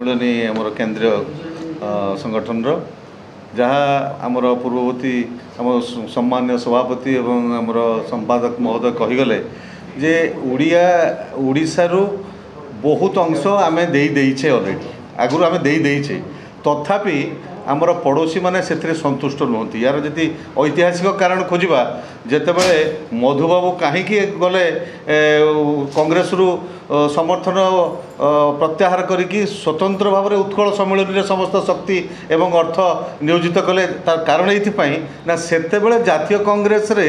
आमर केंद्रीय संगठन जहाँ आमर पूर्ववर्ती आम सम्मान्य सभापति एवं आमर संपादक महोदय कहीगले जे उड़ीसा बहुत अंश आम देचे अलरेडी आगुरी आम देचे तथापि आमर पड़ोशी माने से संतुष्ट नुहति यार जी ऐतिहासिक कारण खोजा जितेबाला मधुबाबू कहीं गले कांग्रेस रु समर्थन प्रत्याहार करिकी स्वतंत्र भाव में उत्कल सम्मेलन में समस्त शक्ति एवं अर्थ नियोजित कले तार कारण ये सेतेबेले जातीय कांग्रेस रे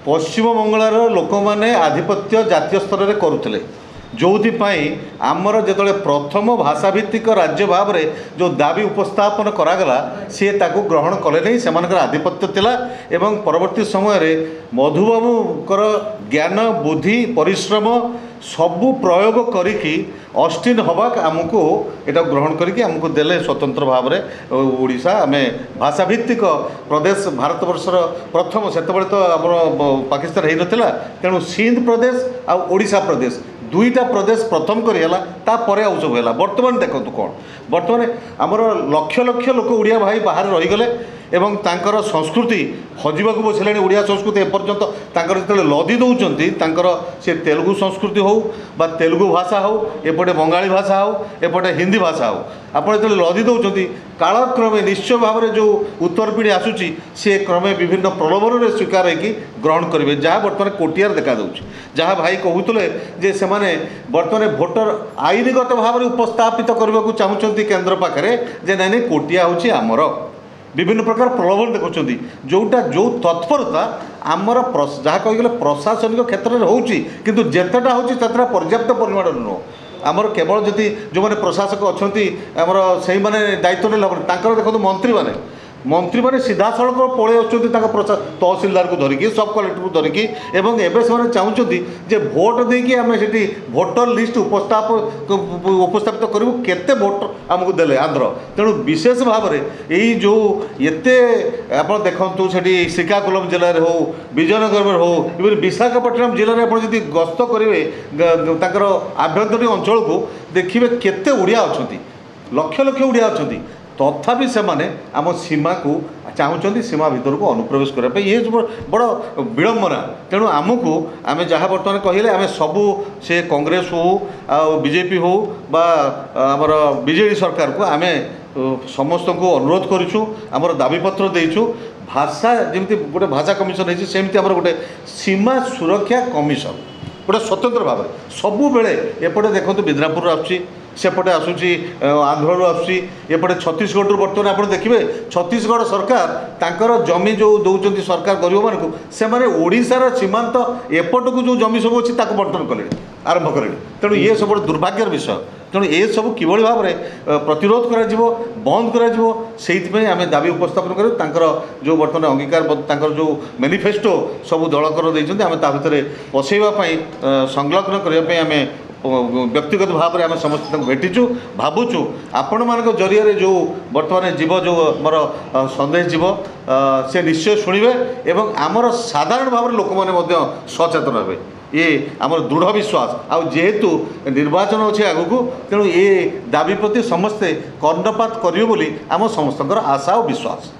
पश्चिम बंगाल लोक मैंने आधिपत्य जातीय स्तर में करुले जो आमर जो प्रथम भाषाभित्तिक राज्य भाव में जो दाबी उपस्थापन करागला सी ताकू ग्रहण कले नहीं से आधिपत्य थिला एवं परवर्ती समय मधुबाबूकर ज्ञान बुद्धि परिश्रम सबू प्रयोग करिकी अस्टिन हवाक आमको एटा ग्रहण करिकी आमको देले स्वतंत्र भाव में ओडिशा आम भाषाभित्तिक प्रदेश भारतवर्षर प्रथम से तो आम पाकिस्तान हो नाला तेणु सिंध प्रदेश आ ओडिशा प्रदेश दुईटा प्रदेश प्रथम करा तापर आउ सब है बर्तमान देखो कौन बर्तमान आमर लक्ष लक्ष लोक उड़िया भाई बाहर रहीगले एवं तांकर संस्कृति हजिबाक बसिलानी उड़िया संस्कृति एपर्यंत तांकर जो लदी दौरान तांकर से तेलुगु संस्कृति हो बा तेलुगु भाषा हो एपटे बंगाली भाषा हो एपटे हिंदी भाषा हो आपड़ जो लदी दौरान कालक्रमे निश्चय भाव में जो उत्तर पीढ़ी आसूची सी क्रमे विभिन्न प्रलोभन में स्वीकार होगी ग्रहण करेंगे जहाँ बर्तमान कोटियार देखा जहाँ भाई कहते जे से बर्तमान भोटर आईनगत भाव में उपस्थापित करने को चाहते केन्द्र पाखे जे नहीं कोटिया हूँ आमर विभिन्न प्रकार प्रलोभन देखुं जोटा जो तत्परता आमर जहाँ कहीगले प्रशासनिक क्षेत्र में होती जेतेटा होता पर्याप्त परिमाण नुह आमर केवल जदि जो मैंने प्रशासक अच्छा आमर से दायित्व नहीं देखो मंत्री मैंने सीधा सड़क पलि आस तहसिलदार को धरिकी सब कलेक्टर को धरिकी एवं एवं से चाहते जे भोट देकी आम से भोटर लिस्ट उपस्थापित करूँ केते भोट आमको देले आंध्र तेणु विशेष भाव में यही जो एते आप देखु से श्रीकाकुलम जिले में हो विजयनगर में हो इवन विशाखापट्टनम जिले में आप गस्त करेंगे आभ्यंतरीण अंचल को देखिए केते उड़िया अच्छा लक्ष लक्ष उड़िया अच्छा तथापि से माने आम सीमा को चाहते सीमा भीतर को अनुप्रवेश करने ये बड़ विड़ंबना तेणु आमको आम जहाँ बर्तमान कहले आम सबू से कांग्रेस हो बीजेपी हो बा आमर बीजेडी सरकार को आम समस्त को अनुरोध करूँ आमर दाबीपत्र देचु भाषा जमी गोटे भाषा कमिशन होती आमर गोटे सीमा सुरक्षा कमिशन गोटे स्वतंत्र भाव में सबु बेले एपटे देखो मिदनापुर आसूँ सेपटे आसूसी आंध्र आसूसी एपटे छत्तीसगढ़ बर्तमान आप देखिए छत्तीसगढ़ सरकार तांकर जमी जो दौरान सरकार गरीब मानक से ओडिशार सीमांत एपट को जो जमी सब अच्छी बंटन कले आरंभ कले तेणु ये सब दुर्भाग्यर विषय तेणु ये सब किभली भाव में प्रतिरोध करा बंद करा आम दाबी उपस्थापन कर जो बर्तमान अंगीकार जो मैनिफेस्टो सब दलकर देते आम ता भर पशेवाई संलग्न करने आम व्यक्तिगत भाव में आम समस्त भेटीचु भावुचु आपण मान जरिए जो बर्तमान जीव जो मोर सन्देश जीव से निश्चय शुणे एवं आमर साधारण भाव में लोक मैंने सचेतन हे ये आमर दृढ़ विश्वास आउ जेहेतु निर्वाचन अच्छे आगू तेणु ये दाबी प्रति समस्ते कर्णपात करेंगे बोली आम समस्त आशा और विश्वास।